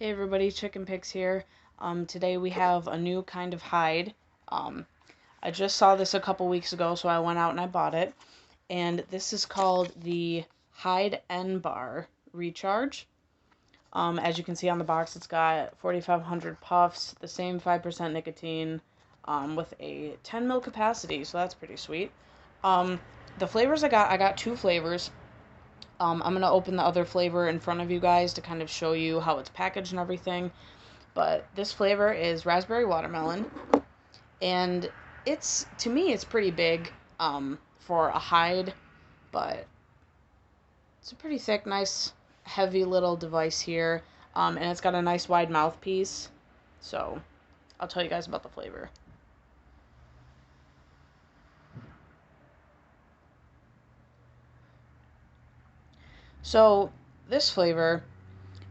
Hey everybody, Chicken Picks here. Today we have a new kind of Hyde. Um, I just saw this a couple weeks ago, so I went out and I bought it. And this is called the Hyde N Bar Recharge. As you can see on the box, it's got 4,500 puffs, the same 5% nicotine, with a 10 ml capacity, so that's pretty sweet. Um, the flavors I got two flavors. I'm going to open the other flavor in front of you guys to kind of show you how it's packaged and everything. But this flavor is raspberry watermelon, and to me, it's pretty big for a Hyde, but it's a pretty thick, nice, heavy little device here, and it's got a nice wide mouthpiece. So I'll tell you guys about the flavor. So this flavor,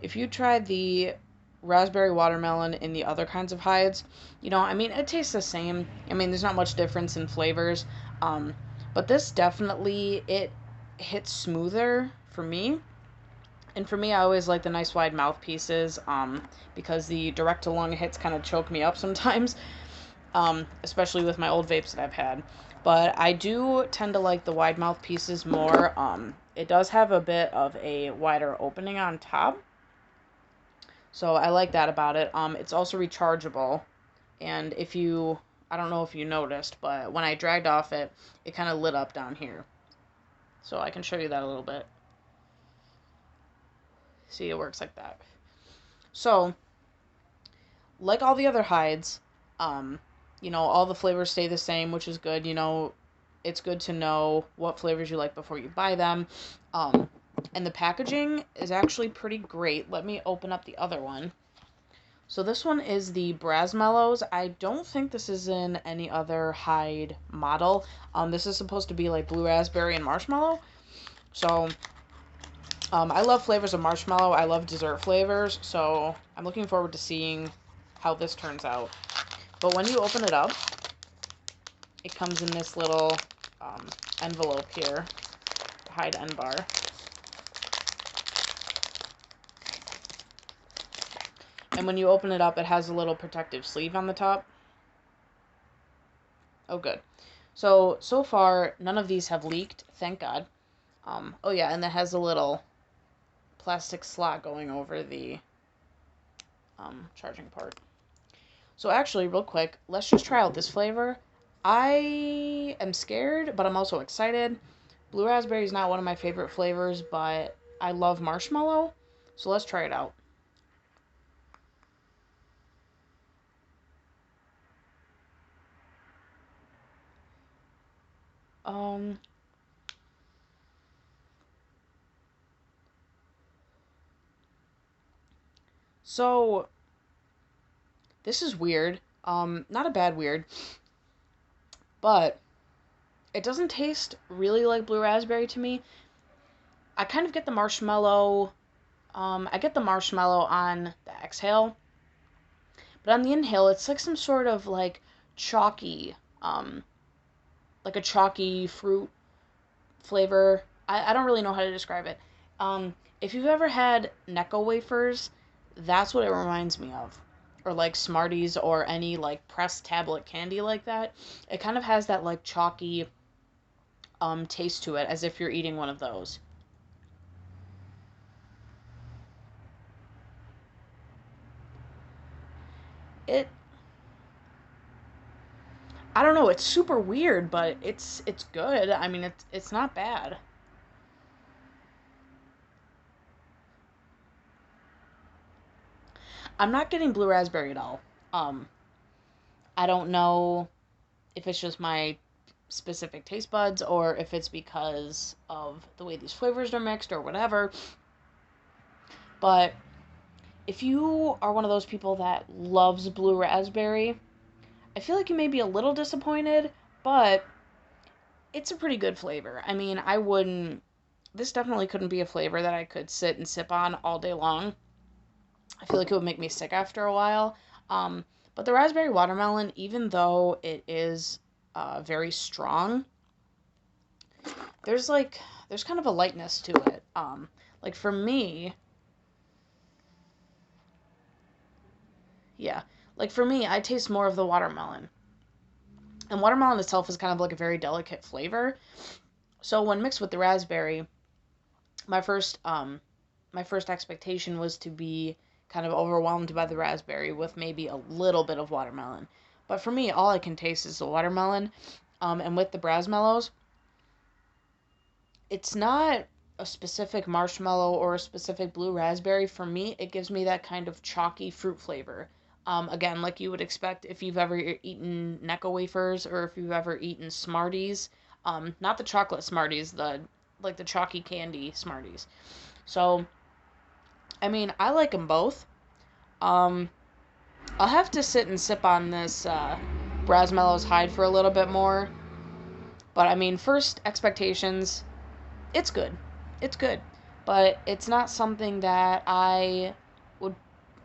if you try the raspberry watermelon in the other kinds of Hydes, I mean, it tastes the same. I mean, there's not much difference in flavors. Um, but this definitely, it hits smoother for me. And for me, I always like the nice wide mouthpieces, because the direct to lung hits kind of choke me up sometimes, especially with my old vapes that I've had. But I do tend to like the wide mouthpieces more. It does have a bit of a wider opening on top, so I like that about it. It's also rechargeable, and I don't know if you noticed, but when I dragged off it, it kind of lit up down here. So I can show you that a little bit. See, it works like that. So, like all the other Hydes, um, all the flavors stay the same, which is good. It's good to know what flavors you like before you buy them. Um, and the packaging is actually pretty great. Let me open up the other one. So this one is the Brazmallows. I don't think this is in any other Hyde model. This is supposed to be like blue raspberry and marshmallow. So, I love flavors of marshmallow. I love dessert flavors. So I'm looking forward to seeing how this turns out. But when you open it up, it comes in this little envelope here, Hyde N Bar. And when you open it up, it has a little protective sleeve on the top. Oh, good. So far, none of these have leaked, thank God. Oh yeah, and it has a little plastic slot going over the charging port. So actually, real quick, let's just try out this flavor. I am scared, but I'm also excited. Blue raspberry is not one of my favorite flavors, but I love marshmallow. So let's try it out. Um, so this is weird. Not a bad weird, but it doesn't taste really like blue raspberry to me. I kind of get the marshmallow. I get the marshmallow on the exhale, but on the inhale, it's like some sort of like chalky, like a chalky fruit flavor. I don't really know how to describe it. If you've ever had Necco wafers, that's what it reminds me of. Or like Smarties or any like pressed tablet candy like that. It kind of has that like chalky taste to it, as if you're eating one of those. It I don't know, it's super weird, but it's good. I mean, it's not bad. I'm not getting blue raspberry at all. Um, I don't know if it's just my specific taste buds or if it's because of the way these flavors are mixed or whatever. But if you are one of those people that loves blue raspberry, I feel like you may be a little disappointed, but it's a pretty good flavor. I mean, this definitely couldn't be a flavor that I could sit and sip on all day long. I feel like it would make me sick after a while. Um, but the raspberry watermelon, even though it is very strong, there's like there's kind of a lightness to it. Like for me, Yeah. Like for me, I taste more of the watermelon. And watermelon itself is kind of like a very delicate flavor. So when mixed with the raspberry, my first my first expectation was to be kind of overwhelmed by the raspberry with maybe a little bit of watermelon. But for me, all I can taste is the watermelon. And with the Brazmallows, it's not a specific marshmallow or a specific blue raspberry. For me, it gives me that kind of chalky fruit flavor. Again, like you would expect if you've ever eaten Necco wafers or if you've ever eaten Smarties. Not the chocolate Smarties, the like the chalky candy Smarties. So, I mean, I like them both. Um, I'll have to sit and sip on this Brazmallows Hyde for a little bit more. But I mean, first expectations, it's good. It's good. But it's not something that would,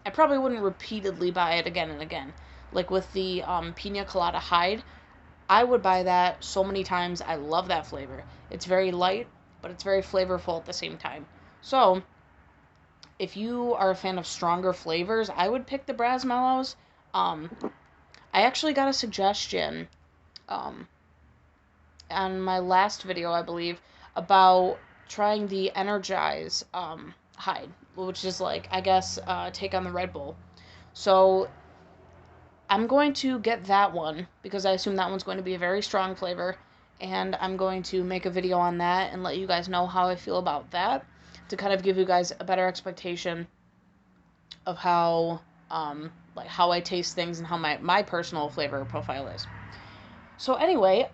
I probably wouldn't repeatedly buy it again and again. Like with the Pina Colada Hyde, I would buy that so many times. I love that flavor. It's very light, but it's very flavorful at the same time. So, if you are a fan of stronger flavors, I would pick the Brazmallows. Um, I actually got a suggestion um, on my last video, I believe, about trying the Energize Hyde, which is like, I guess, take on the Red Bull. So I'm going to get that one because I assume that one's going to be a very strong flavor, and I'm going to make a video on that and let you guys know how I feel about that to kind of give you guys a better expectation of how like how I taste things and how my personal flavor profile is. So anyway,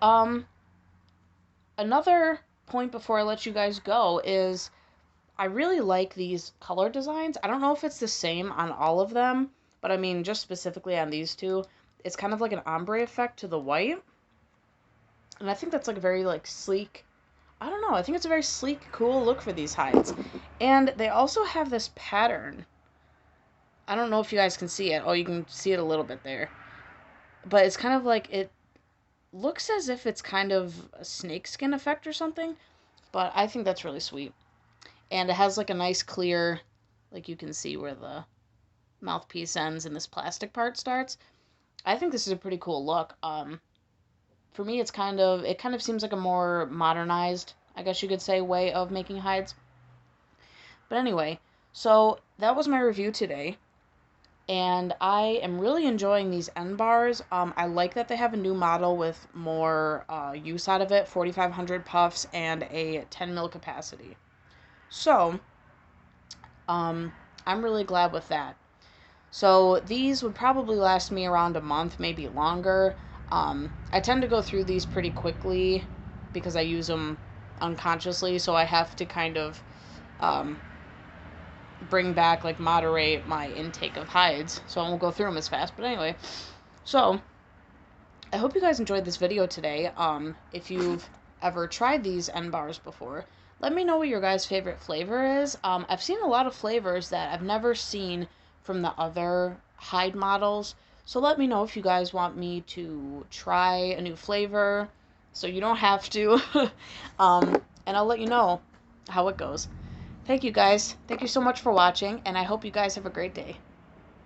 another point before I let you guys go is I really like these color designs. I don't know if it's the same on all of them, but I mean just specifically on these two, it's kind of like an ombre effect to the white. And I think that's like a very like sleek, I don't know, I think it's a very sleek, cool look for these hides. And they also have this pattern. I don't know if you guys can see it. Oh, you can see it a little bit there. But it's kind of like it looks as if it's kind of a snakeskin effect or something. But I think that's really sweet. And it has like a nice clear, like you can see where the mouthpiece ends and this plastic part starts. I think this is a pretty cool look. For me, it kind of seems like a more modernized, I guess you could say, way of making hides. But anyway, so that was my review today. And I am really enjoying these end bars. I like that they have a new model with more use out of it, 4,500 puffs and a 10 mil capacity. So, I'm really glad with that. So these would probably last me around a month, maybe longer. I tend to go through these pretty quickly because I use them unconsciously, so I have to kind of bring back, like, moderate my intake of hides, so I won't go through them as fast. But anyway, so I hope you guys enjoyed this video today. If you've ever tried these end bars before, let me know what your guys' favorite flavor is. I've seen a lot of flavors that I've never seen from the other Hyde models, so let me know if you guys want me to try a new flavor, so you don't have to. And I'll let you know how it goes. Thank you guys. Thank you so much for watching, and I hope you guys have a great day.